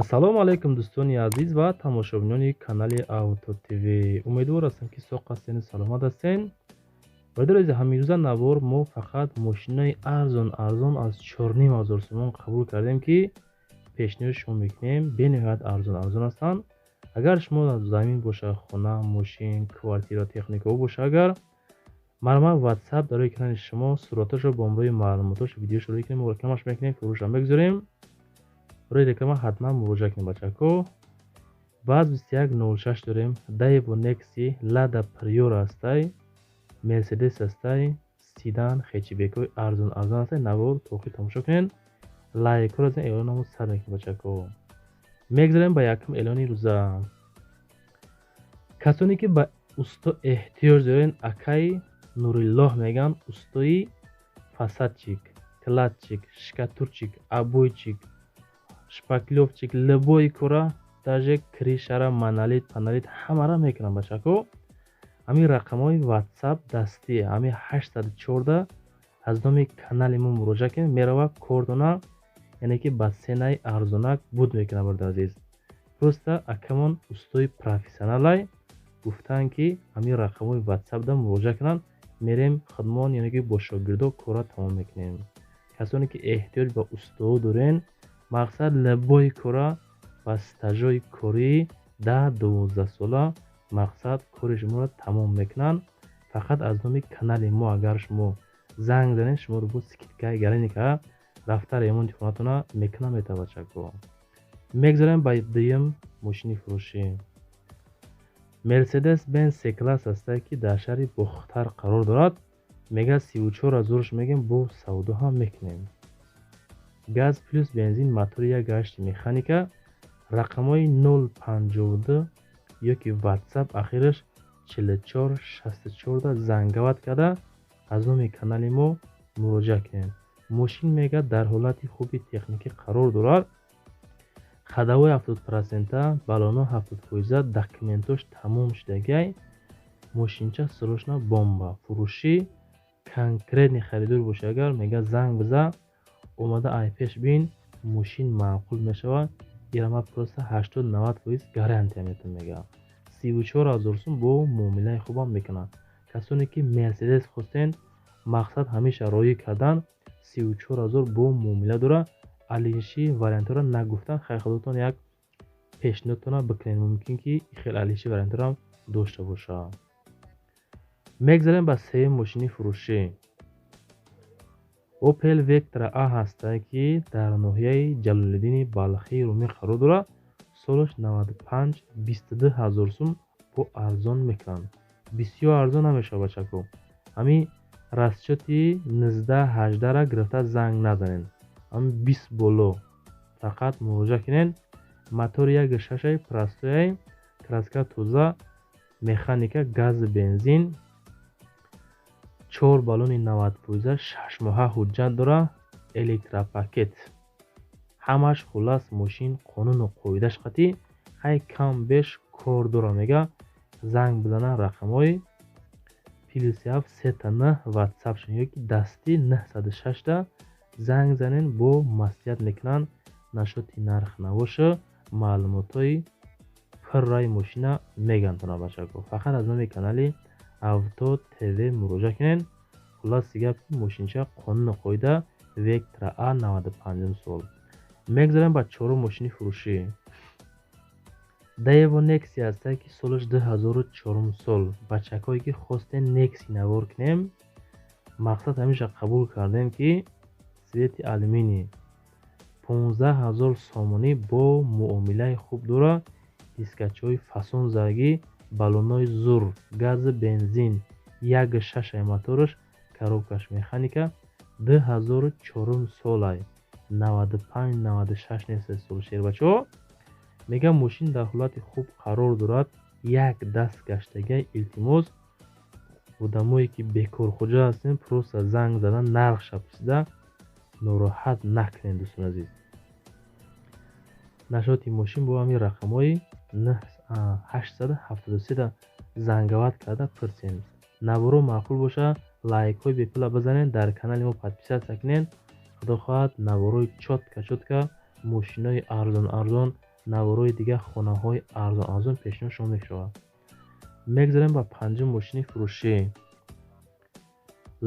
ассалому алайкум дӯстони азиз ва тамошобинони канали Авто ТВ. Умедвор ҳастам, ки соқ ҳастен, саломат ҳастен. Бародари ҳамирӯза навор мо фақат мошинаи арзон аз 4500 сомон қабул кардем, ки пешниҳоди шумо мекунем. Бениҳоят арзон ҳастанд. Агар шумо замин боша, хона, мошин, квартира, техникаҳо боша, агар марма WhatsApp дар рӯи канали шумо сураташро бо ҳамроҳи маълумоташ видеошро мекунем, мо рекламаш мекунем, фурӯшам мегузорем. برای реклама ҳатман муроҷиат кунед бачаҳко. баз 2106 дорем. Daewoo Nexi Lada Priora ҳастай, Mercedes ҳастай, Sedan, хэтчбекҳои арзон ҳастай. Навор тоқӣ тамошо кунед. Лайкҳоро зан эълонамро сар мекунед бачаҳко. мегзарем ба якум эълони рӯза. касоне ки ба усто эҳтиёҷ дорен, акаи Нуриллоҳ меган устои фасадчик, кладчик, шкатурчик, обойчик, шпаклёвчик, любой кора, даже кришара, монолит, панелит ҳамаро мекунам бачаҳко. ҳамин рақамҳои WhatsApp дастӣ, ҳамин 814 аз номи канали мо муроҷиат кунед. мерава кордона, яъне ки ба сенаи арзонак буд мекунам. бародар азиз, просто акамон устои профессионалай гуфтанд, ки ҳамин рақамҳои WhatsApp да муроҷиат кунанд. мерем хидмон, яъне ки бо шогирдо кора тамом мекунем. касоне ки эҳтиёҷ ба устоо дорен, мақсад любой кора ба стажои кории 10-12 сола, мақсад кори шуморо тамом мекунанд. фақат аз номи канали мо агар шумо занг занед, шуморо бо скидка гараника рафта ремонти хонатона мекунам метавачако. мегзарем ба дуюм мошини фурӯшӣ. Mercedes Benz C-Class ҳастай, ки дар шаҳри Бухтар қарор дорад. мега 34000 мегем, бо савдо ҳам мекунем. газ плюс бензин, мотори 1.8 механика. рақамҳои 052 ёки WhatsApp ахираш 4464 зангават карда аз номи канали мо муроҷиат кунед. мошин мега дар ҳолати хуби техникӣ қарор дорад. хадавои 70%, балоно 70%, документош тамом шудагай. мошинча срочно бомба. фурӯшӣ конкретни харидор боша, агар мега занг биза, омада айпеш бин, мошин маъқул мешавад. ирама просто 80-90% гарантия метон мега. 34000 сум бо муомилаи хубам мекунад. касоне ки Mercedes хостен, мақсад ҳамеша роӣ кардан, 34000 бо муомила дора. алиши вариантора нагуфтан, хай худотон як пешниҳодтона бикунед. мумкин ки хел алиши варианторам дошта боша. мегзарем ба сеюм мошини фурӯшӣ. Opel Vectra A ҳастай, ки дар ноҳияи Ҷалолиддини Балхи Румӣ қарор дорад. солаш 95, 22000 сум бо арзон мекунанд. бисёр арзон намешавад бачаҳко. ҳамин расчёти 19-18 гирифта занг назанед. ҳамин 20 боло фақат муроҷиат кунед. мотори 1.6 простояй, краска тоза, механика, газ бензин, 4 балони 90%, 6 моҳа ҳуҷҷат дора, электропакет. ҳамаш хулас мошин қонуну қоидааш қатӣ, хай кам беш кор дора. мега занг бизана рақамҳои +7 3 WhatsApp шон ёки дастӣ 906 занг занен, бо маслиҳат мекунанд. нашоти нарх навоша, маълумотҳои пурраи мошина мегантона бачаҳко. фақат аз номи канали Авто ТВ муроҷиат кунед. хулоси гап, мошинча қонуну қоида, Vectra A 95 сол. мегзарем ба чорум мошини фурӯшӣ. Daewoo Nexi ҳастай, ки солаш 2004 сол. бачакҳое ки хостен Nexi навор кунем, мақсад ҳамеша қабул кардем, ки свети алюминий 15000 сомонӣ бо муомилаи хуб дора. дискачаҳои фасон заргӣ, балонои зур, гази бензин, 1.6 мотораш, коробкаш механика. 2004 солай, 95-96 нест сол шербачо. мега мошин дар ҳолати хуб қарор дорад. як даст гаштагай. илтимос одамое ки бекорхоҷа ҳастем, просто занг задан, нарх шапсида нороҳат накунед дӯстон азиз. нашоти мошин бо ҳамин рақамҳои 873 зангават карда пурсем. наворо маъқул боша, лайкҳои бепула бизанед, дар канали мо подписатсия кунед. худо хоҳад наворои чотка мошинои арзон наворои дигар хонаҳои арзон пешниҳод шумо мешавад. мегзарем ба панҷум мошини фурӯшӣ.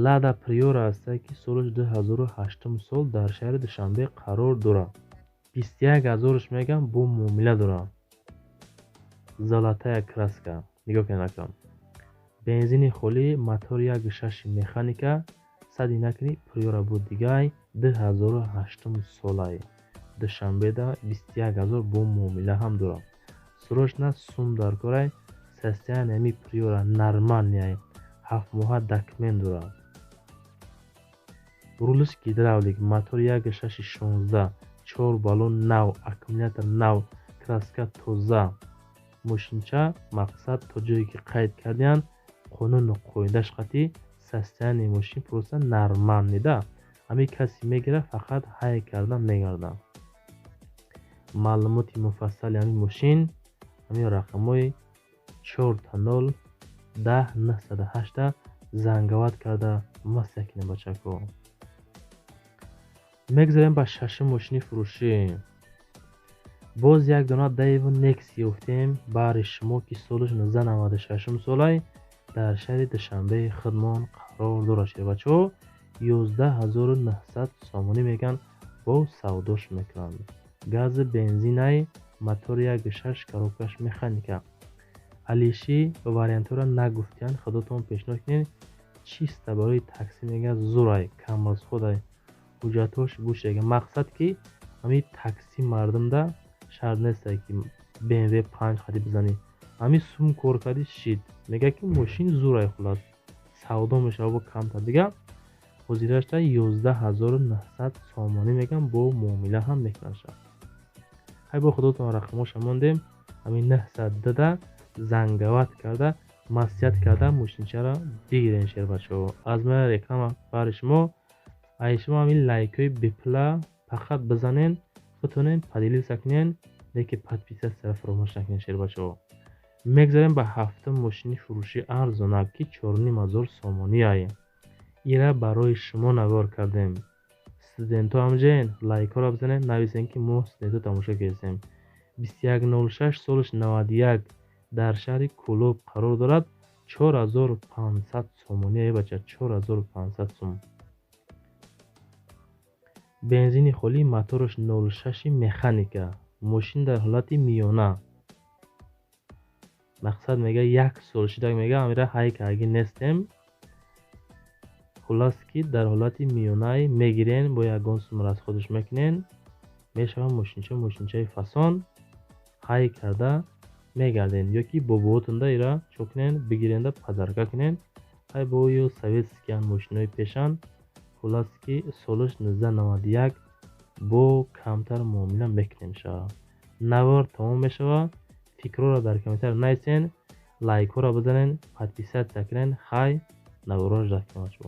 Lada Priora аст ки соли 2008 сол дар шаҳри Душанбе қарор дорад. 21000 мегам бо муомила дорад. Золотая краска. нигоҳ кунед акам. Бензини холӣ, мотори 1.6 механика, сади накни Priora будигай 2008 солай. Душанбеда 21000 бо муомила ҳам дорад. Срочно сум дар корай. Состояниями Priora нормальняй. 7 моҳа документ дорад. Рулс гидравлик, мотор 1.616, 4 баллон нав, аккумулятор нав, краска тоза. Мошинча мақсад то ҷое ки қайд кардиян қонуну қоидааш қатӣ состоянияи мошин просто нормалнида. Ҳамин касе мегира фақат ҳай карда мегарда. Маълумоти муфассали ҳамин мошин ҳамин рақамҳои 4 10 908 занговат карда масякне бачако. мегзарем ба шашум мошини фурӯшӣ. боз як дона Daewoo Nex ёфтем баҳри шумо ки соли 1996 солай дар шаҳри Душанбеи Хидмон қарор дорад. бачаҳо 11900 сомонӣ меган бо савдош мекунанд. гази бензинай, мотори 1.6 коробкаш механика. алиши вариантора нагуфтиян худотон пешниҳод кунед. чиста барои такси мега зурай камрозходай ҳуҷҷатош гӯшага. мақсад ки ҳамин такси мардумда шарт нест ки BMW 5 хади бизани. ҳамин сум кор карди шид мега ки мошин зурай хулас савдо мешава бо камтар дига. ҳозирашта 11900 сомонӣ меган бо муомила ҳам мекунад. ҳай бо худотон рақамоша мондем. ҳамин 900 дада занговат карда масият карда мошинчаро бигирен шербачаҳо. аз ман реклама бари шумо. ай шумо ҳамин лайкҳои бепла фақат бизанен битонен поделиться кунен, леки подписатсияро фаромӯш накунен шербачаҳо. мегзарем ба ҳафтум мошини фурӯши арзонак ки 4500 сомонӣ ай. ира барои шумо навор кардем. студентҳо ҳамҷен лайкҳоро бизанен, нависен ки мо студентҳо тамошо кардем. 2106 солиш 91 дар шаҳри Кӯлоб қарор дорад. 4500 сомонӣ ай бача, 4500 сум. бензини холӣ, мотораш 06 механика. мошин дар ҳолати миёна. мақсад мега 1 сол шида мега амира ҳай карги нестем. хулас ки дар ҳолати миёнаи мегирен бо ягон сум расходш мекунен. мешава мошинчаи фасон ҳай карда мегарден ёки бобоотунда ира чокунен бигиренда подарка кунен. ҳай бо ё советскиян мошинои пешан хулас ки солиш 1991 бо камтар муомила мекунем шава. навор тамом мешава. фикрора дар комментар нависен, лайкҳоро бизанен, подписатсия кунен. хай наворош дар